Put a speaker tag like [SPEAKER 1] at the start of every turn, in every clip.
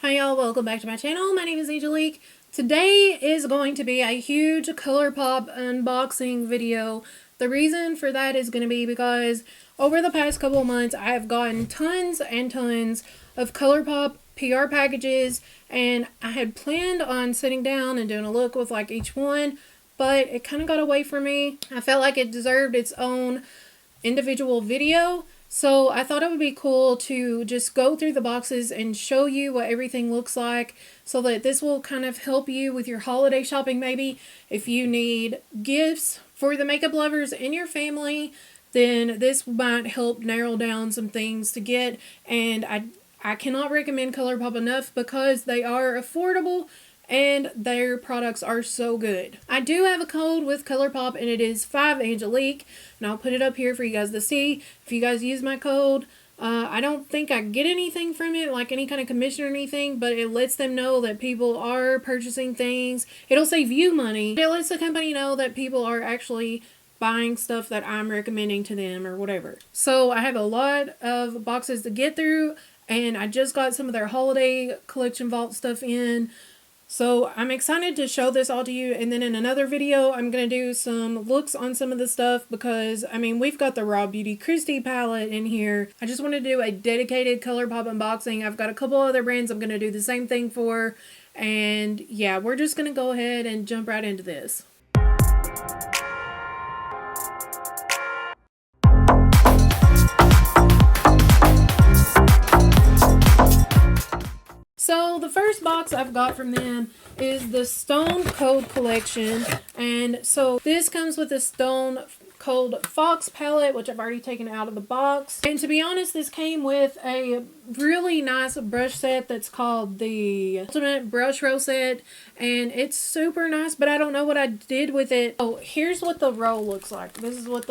[SPEAKER 1] Hi y'all, welcome back to my channel. My name is Angelique. Today is going to be a huge ColourPop unboxing video. The reason for that is going to be because over the past couple of months I have gotten tons and tons of ColourPop PR packages, and I had planned on sitting down and doing a look with like each one, but it kind of got away from me. I felt like it deserved its own individual video. So I thought it would be cool to just go through the boxes and show you what everything looks like, so that this will kind of help you with your holiday shopping. Maybe if you need gifts for the makeup lovers in your family, then this might help narrow down some things to get. And I cannot recommend ColourPop enough because they are affordable and their products are so good. I do have a code with ColourPop, and it is 5Angelique, and I'll put it up here for you guys to see. If you guys use my code, I don't think I get anything from it, like any kind of commission or anything, but it lets them know that people are purchasing things. It'll save you money. It lets the company know that people are actually buying stuff that I'm recommending to them or whatever. So I have a lot of boxes to get through, and I just got some of their holiday collection vault stuff in. So I'm excited to show this all to you, and then in another video I'm going to do some looks on some of the stuff, because I mean, we've got the Raw Beauty Kristi palette in here. I just want to do a dedicated ColourPop unboxing. I've got a couple other brands I'm going to do the same thing for, and yeah, we're just going to go ahead and jump right into this. So the first box I've got from them is the Stone Cold Collection, and so this comes with a Stone Cold Fox palette, which I've already taken out of the box. And to be honest, this came with a really nice brush set that's called the Ultimate Brush Roll Set, and it's super nice, but I don't know what I did with it. Oh, here's what the roll looks like. This is what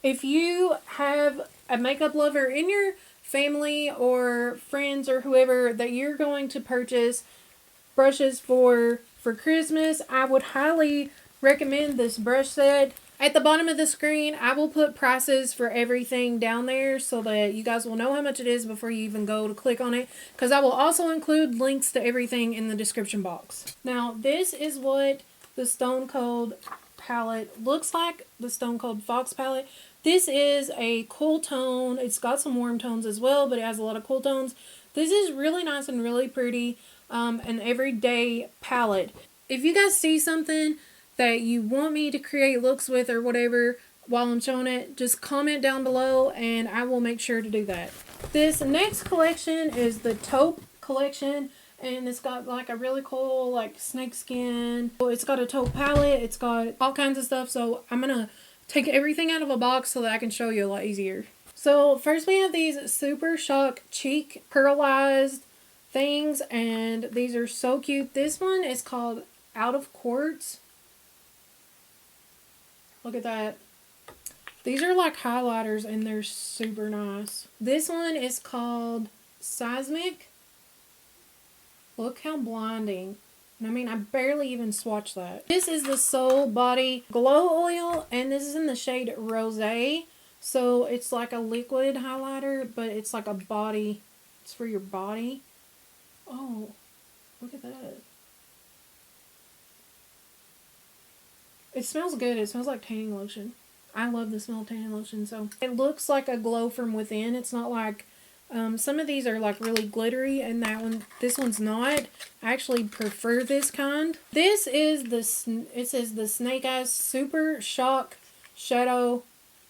[SPEAKER 1] if you have a makeup lover in your family or friends or whoever that you're going to purchase brushes for Christmas, I would highly recommend this brush set. At the bottom of the screen I will put prices for everything down there so that you guys will know how much it is before you even go to click on it, because I will also include links to everything in the description box. Now this is what the Stone Cold palette looks like, the Stone Cold Fox palette. This is a cool tone. It's got some warm tones as well, but it has a lot of cool tones. This is really nice and really pretty, an everyday palette. If you guys see something that you want me to create looks with or whatever while I'm showing it, just comment down below and I will make sure to do that. This next collection is the Taupe Collection, and it's got like a really cool like snake skin. It's got a taupe palette. It's got all kinds of stuff, so I'm gonna take everything out of a box so that I can show you a lot easier. So first we have these Super Shock cheek pearlized things, and these are so cute. This one is called Out of Quartz. Look at that. These are like highlighters and they're super nice. This one is called Seismic. Look how blinding. I mean, I barely even swatched that. This is the Soul Body Glow Oil, and this is in the shade Rosé. So it's like a liquid highlighter, but it's like a body. It's for your body. Oh, look at that. It smells good. It smells like tanning lotion. I love the smell of tanning lotion. So it looks like a glow from within. It's not like some of these are like really glittery, and this one's not. I actually prefer this kind. This is it says the Snake Eyes Super Shock Shadow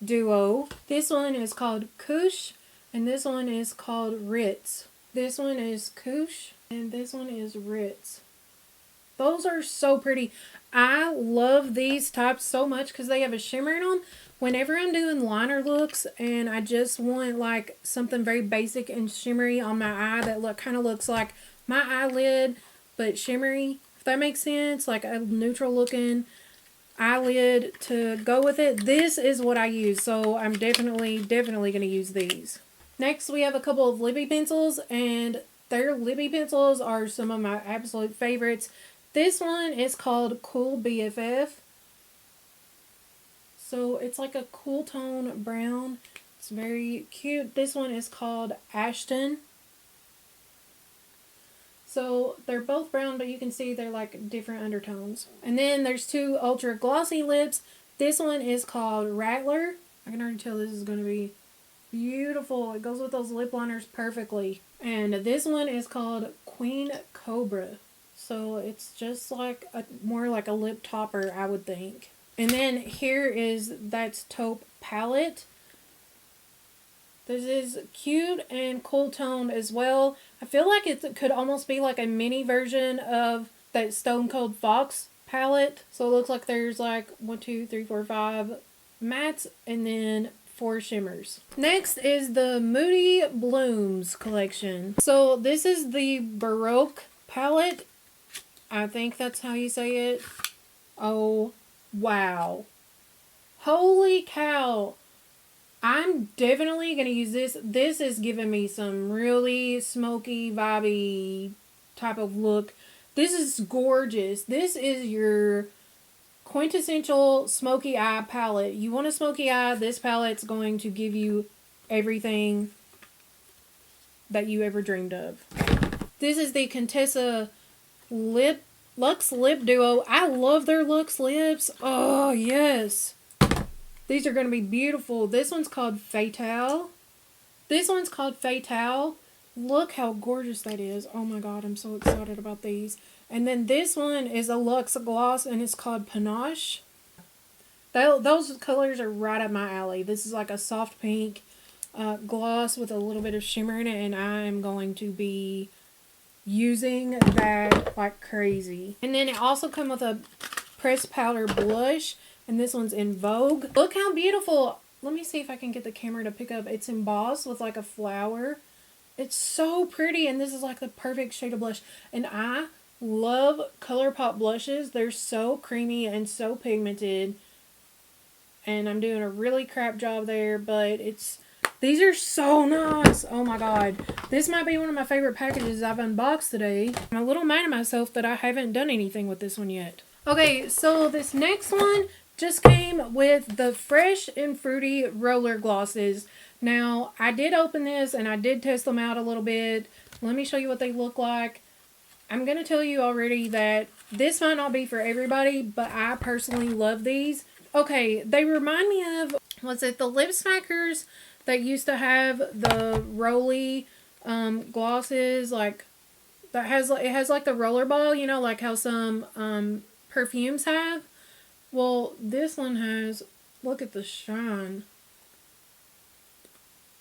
[SPEAKER 1] Duo. This one is called Kush, and this one is called Ritz. This one is Kush, and this one is Ritz. Those are so pretty. I love these types so much because they have a shimmer in them. Whenever I'm doing liner looks and I just want like something very basic and shimmery on my eye that kind of looks like my eyelid but shimmery, if that makes sense, like a neutral looking eyelid to go with it, this is what I use. So I'm definitely going to use these. Next we have a couple of Lippie pencils, and their Lippie pencils are some of my absolute favorites. This one is called Cool BFF. So it's like a cool tone brown. It's very cute. This one is called Ashton. So they're both brown, but you can see they're like different undertones. And then there's two ultra glossy lips. This one is called Rattler. I can already tell this is going to be beautiful. It goes with those lip liners perfectly. And this one is called Queen Cobra. So it's just like more like a lip topper, I would think. And then here is, that's Taupe Palette. This is cute and cool toned as well. I feel like it could almost be like a mini version of that Stone Cold Fox palette. So it looks like there's like 1, 2, 3, 4, 5 mattes and then 4 shimmers. Next is the Moody Blooms collection. So this is the Baroque Palette. I think that's how you say it. Oh, wow. Holy cow. I'm definitely going to use this. This is giving me some really smoky, vibey type of look. This is gorgeous. This is your quintessential smoky eye palette. You want a smoky eye, this palette's going to give you everything that you ever dreamed of. This is the Contessa Lux Lip Duo. I love their Lux lips. Oh, yes. These are going to be beautiful. This one's called Fatale. This one's called Fatale. Look how gorgeous that is. Oh my god, I'm so excited about these. And then this one is a Luxe Gloss and it's called Panache. Those colors are right up my alley. This is like a soft pink gloss with a little bit of shimmer in it, and I am going to be using that like crazy. And then it also comes with a pressed powder blush. And this one's in Vogue. Look how beautiful. Let me see if I can get the camera to pick up. It's embossed with like a flower. It's so pretty. And this is like the perfect shade of blush. And I love ColourPop blushes. They're so creamy and so pigmented. And I'm doing a really crap job there. But these are so nice. Oh my god. This might be one of my favorite packages I've unboxed today. I'm a little mad at myself that I haven't done anything with this one yet. Okay, so this next one just came with the Fresh and Fruity Roller Glosses. Now, I did open this and I did test them out a little bit. Let me show you what they look like. I'm going to tell you already that this might not be for everybody, but I personally love these. Okay, they remind me of, was it the Lip Smackers that used to have the roly glosses, like, it has like the rollerball, you know, like how some perfumes have. Well, this one has, look at the shine.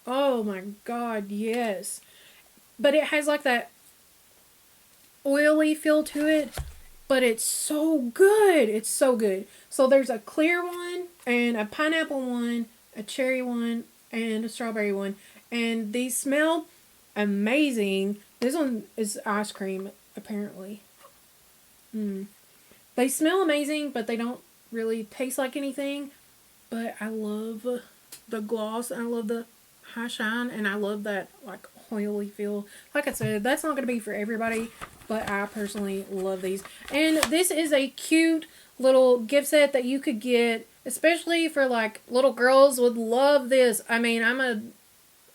[SPEAKER 1] Oh my god, yes. But it has like that oily feel to it, but it's so good. It's so good. So there's a clear one and a pineapple one, a cherry one, and a strawberry one. And these smell amazing. This one is ice cream, apparently. They smell amazing, but they don't really taste like anything. But I love the gloss, and I love the high shine, and I love that like oily feel. Like I said, that's not going to be for everybody, but I personally love these. And this is a cute little gift set that you could get, especially for like little girls would love this. I mean, I'm an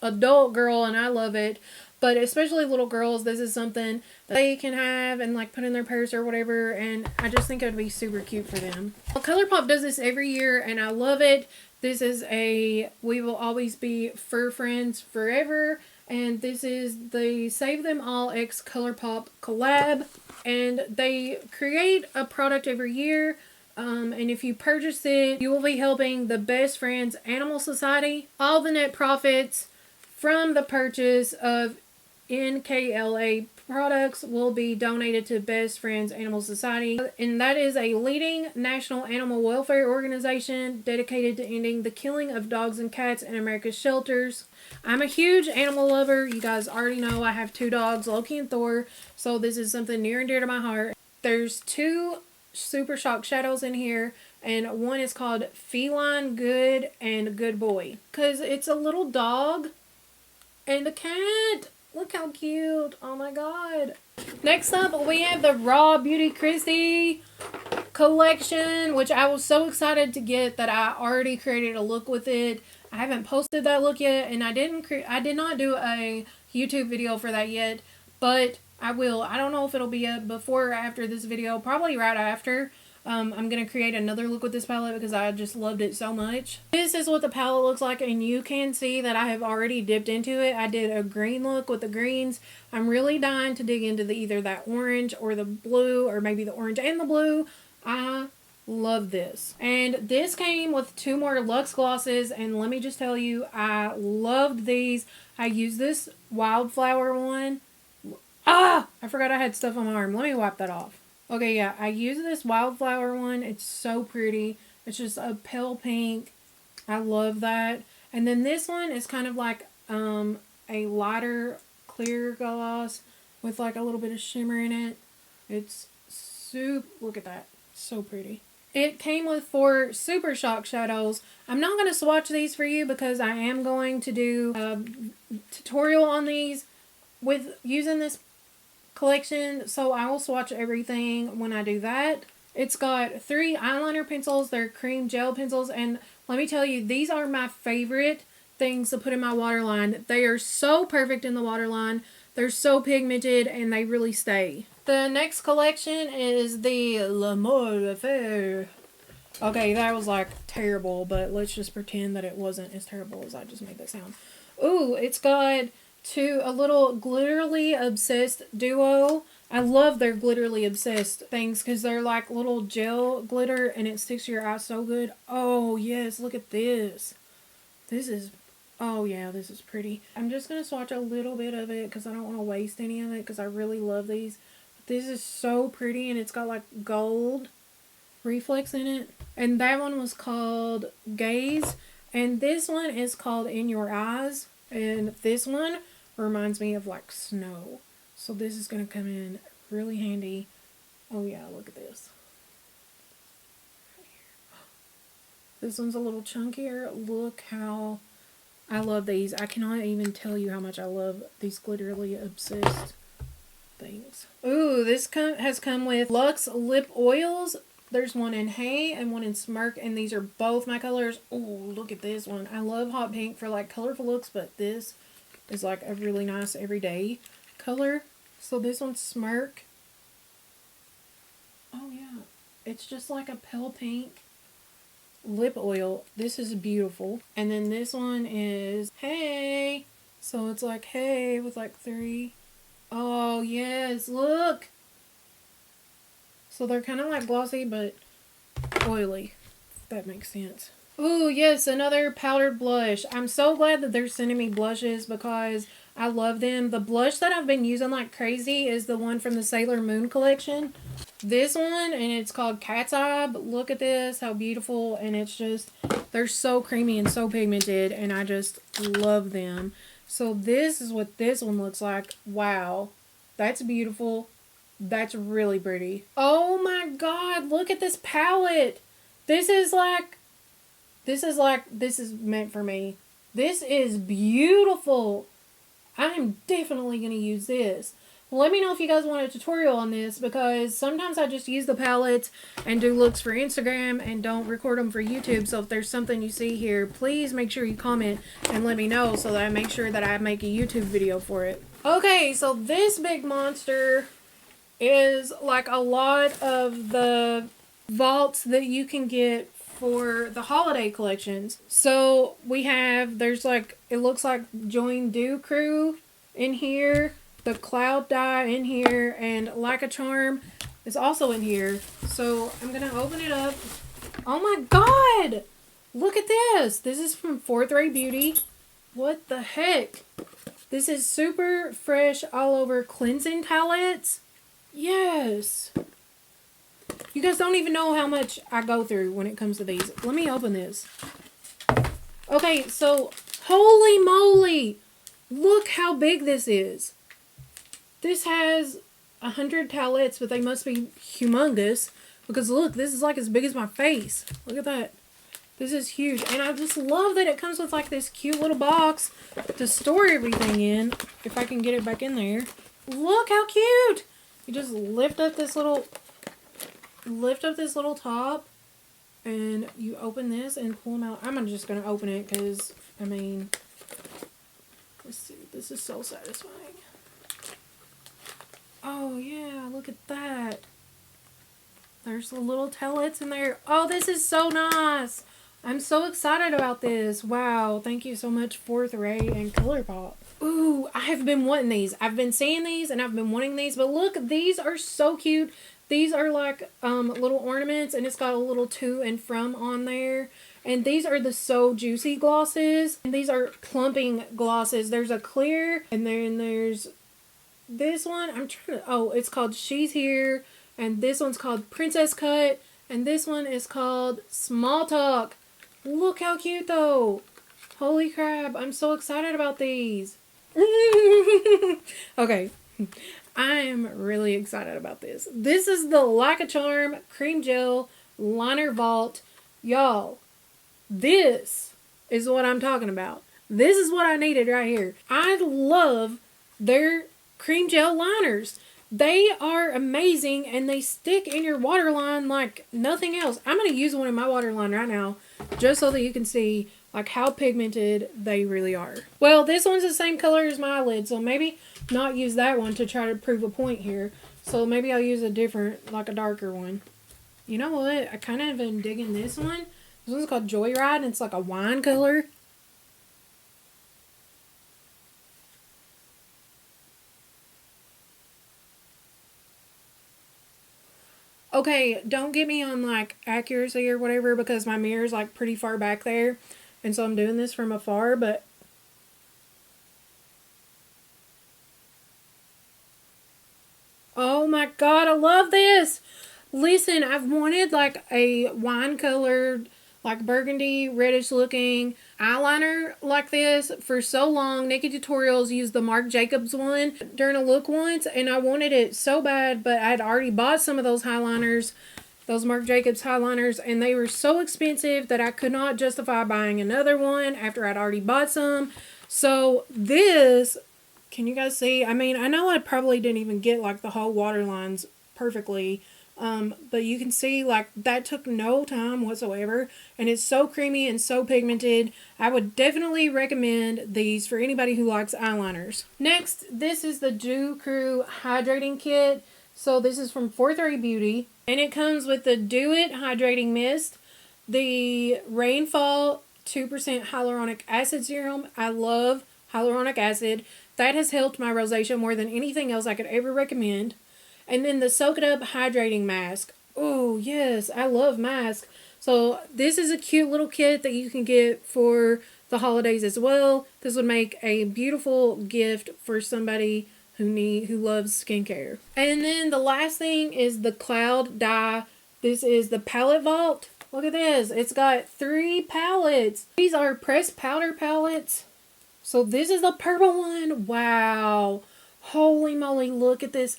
[SPEAKER 1] adult girl and I love it. But especially little girls, this is something that they can have and like put in their purse or whatever. And I just think it would be super cute for them. Well, ColourPop does this every year and I love it. This is a We Will Always Be Fur Friends Forever. And this is the Save Them All X ColourPop collab. And they create a product every year. And if you purchase it, you will be helping the Best Friends Animal Society. All the net profits from the purchase of NKLA products will be donated to Best Friends Animal Society, and that is a leading national animal welfare organization dedicated to ending the killing of dogs and cats in America's shelters. I'm a huge animal lover. You guys already know I have 2 dogs, Loki and Thor, so this is something near and dear to my heart. There's 2 Super Shock Shadows in here, and one is called Feline Good and Good Boy, because it's a little dog and a cat. Look how cute. Oh my god. Next up, we have the Raw Beauty Kristi collection, which I was so excited to get that I already created a look with it. I haven't posted that look yet, and I did not do a YouTube video for that yet, but I will. I don't know if it'll be up before or after this video. Probably right after. I'm going to create another look with this palette because I just loved it so much. This is what the palette looks like, and you can see that I have already dipped into it. I did a green look with the greens. I'm really dying to dig into either that orange or the blue, or maybe the orange and the blue. I love this. And this came with 2 more Luxe glosses, and let me just tell you, I loved these. I used this Wildflower one. Ah! I forgot I had stuff on my arm. Let me wipe that off. Okay, yeah, I use this Wildflower one. It's so pretty. It's just a pale pink. I love that. And then this one is kind of like a lighter clear gloss with like a little bit of shimmer in it. It's super, look at that. So pretty. It came with 4 Super Shock shadows. I'm not going to swatch these for you because I am going to do a tutorial on these with using this collection, so I will swatch everything when I do that. It's got 3 eyeliner pencils. They're cream gel pencils, and let me tell you, these are my favorite things to put in my waterline. They are so perfect in the waterline. They're so pigmented, and they really stay. The next collection is the Amour Collection. Okay, that was like terrible, but let's just pretend that it wasn't as terrible as I just made that sound. Ooh, it's got a little Glitterly Obsessed duo. I love their Glitterly Obsessed things because they're like little gel glitter and it sticks to your eye so good. Oh yes, look at this. This is, oh yeah, this is pretty. I'm just going to swatch a little bit of it because I don't want to waste any of it because I really love these. This is so pretty, and it's got like gold reflex in it. And that one was called Gaze, and this one is called In Your Eyes, and this one reminds me of like snow. So this is going to come in really handy. Oh yeah, look at this. This one's a little chunkier. Look how I love these. I cannot even tell you how much I love these Glitterly Obsessed things. Ooh, this has come with Lux Lip Oils. There's one in Heyyy and one in Smirk, and these are both my colors. Ooh, look at this one. I love hot pink for like colorful looks, but this is like a really nice everyday color. So this one's Smirk. Oh yeah, it's just like a pale pink lip oil. This is beautiful. And then this one is Heyyy. So it's like Heyyy with like 3. Oh yes, look. So they're kind of like glossy but oily, if that makes sense. Ooh, yes, another powdered blush. I'm so glad that they're sending me blushes because I love them. The blush that I've been using like crazy is the one from the Sailor Moon collection. This one, and it's called Cat's Eye. But look at this, how beautiful. And it's just, they're so creamy and so pigmented, and I just love them. So this is what this one looks like. Wow, that's beautiful. That's really pretty. Oh my god, look at this palette. This is meant for me. This is beautiful. I'm definitely going to use this. Let me know if you guys want a tutorial on this, because sometimes I just use the palettes and do looks for Instagram and don't record them for YouTube. So if there's something you see here, please make sure you comment and let me know so that I make sure that I make a YouTube video for it. Okay, so this big monster is like a lot of the vaults that you can get for the holiday collections. So we have, there's like, it looks like Join Do Crew in here, the Cloud Dye in here, and Like a Charm is also in here. So I'm gonna open it up. Oh my god, look at this. This is from 4th Ray Beauty. What the heck? This is super fresh all over cleansing towelettes. Yes. You guys don't even know how much I go through when it comes to these. Let me open this. Okay, so holy moly. Look how big this is. This has 100 towelettes, but they must be humongous. Because look, this is like as big as my face. Look at that. This is huge. And I just love that it comes with like this cute little box to store everything in. If I can get it back in there. Look how cute. You just lift up this little top, and you open this and pull them out. I'm just going to open it because, I mean, let's see. This is so satisfying. Oh yeah, look at that. There's the little Towlettes in there. Oh, this is so nice. I'm so excited about this. Wow, thank you so much, Fourth Ray and ColourPop. Ooh, I have been wanting these. I've been seeing these and I've been wanting these. But look, these are so cute. These are like little ornaments, and it's got a little to and from on there. And these are the So Juicy glosses. And these are clumping glosses. There's a clear, and then there's this one. I'm trying to, oh, it's called She's Here. And this one's called Princess Cut. And this one is called Small Talk. Look how cute though. Holy crap, I'm so excited about these. Okay, I am really excited about this. This is the Like a Charm Cream Gel Liner Vault. Y'all, this is what I'm talking about. This is what I needed right here. I love their cream gel liners. They are amazing, and they stick in your waterline like nothing else. I'm going to use one in my waterline right now, just so that you can see like how pigmented they really are. Well, this one's the same color as my eyelid, so maybe not use that one to try to prove a point here. So maybe I'll use a different, like a darker one. You know what? I kind of been digging this one. This one's called Joyride, and it's like a wine color. Okay, don't get me on like accuracy or whatever, because my mirror's like pretty far back there. And so I'm doing this from afar, but oh my god, I love this! Listen, I've wanted like a wine colored, like burgundy, reddish looking eyeliner like this for so long. Nikki Tutorials used the Marc Jacobs one during a look once, and I wanted it so bad, but I'd already bought some of those highliners, those Marc Jacobs highliners, and they were so expensive that I could not justify buying another one after I'd already bought some. So this, can you guys see? I mean, I know I probably didn't even get like the whole waterlines perfectly, but you can see like that took no time whatsoever, and it's so creamy and so pigmented. I would definitely recommend these for anybody who likes eyeliners. Next, this is the Crew Hydrating Kit. So this is from Fourth Ray Beauty, and it comes with the Do It Hydrating Mist, the Rainfall 2% Hyaluronic Acid Serum. I love hyaluronic acid. That has helped my rosacea more than anything else I could ever recommend. And then the Soak It Up Hydrating Mask. Oh, yes, I love masks. So this is a cute little kit that you can get for the holidays as well. This would make a beautiful gift for somebody who loves skincare. And then the last thing is the Cloud Dye. This is the Palette Vault. Look at this. It's got 3 palettes. These are pressed powder palettes. So this is the purple one. Wow. Holy moly, look at this.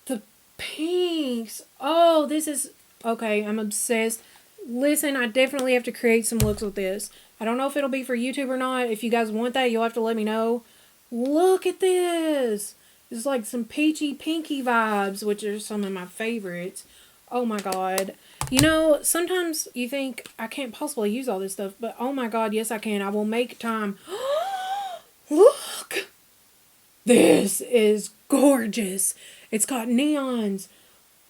[SPEAKER 1] The pinks. Oh, this is... Okay, I'm obsessed. Listen, I definitely have to create some looks with this. I don't know if it'll be for YouTube or not. If you guys want that, you'll have to let me know. Look at this. It's like some peachy pinky vibes, which are some of my favorites. Oh my god. You know, sometimes you think I can't possibly use all this stuff, but oh my god, yes I can. I will make time. Look! This is gorgeous. It's got neons.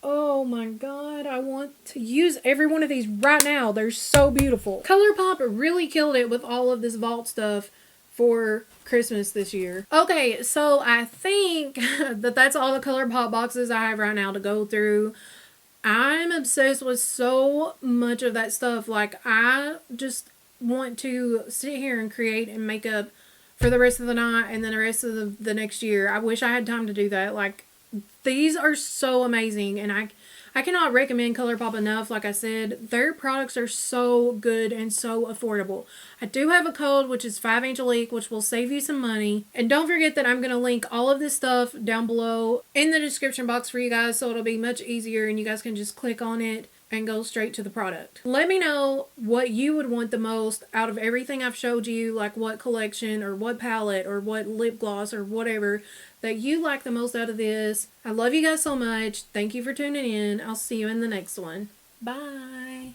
[SPEAKER 1] Oh my god, I want to use every one of these right now. They're so beautiful. ColourPop really killed it with all of this vault stuff for Christmas this year. Okay, so I think that that's all the ColourPop boxes I have right now to go through. I'm obsessed with so much of that stuff. Like, I just want to sit here and create and make up for the rest of the night and then the rest of the next year. I wish I had time to do that. Like, these are so amazing, and I cannot recommend ColourPop enough. Like I said, their products are so good and so affordable. I do have a code, which is 5Angelic, which will save you some money. And don't forget that I'm going to link all of this stuff down below in the description box for you guys, so it'll be much easier and you guys can just click on it and go straight to the product. Let me know what you would want the most out of everything I've showed you, like what collection or what palette or what lip gloss or whatever that you like the most out of this. I love you guys so much. Thank you for tuning in. I'll see you in the next one. Bye.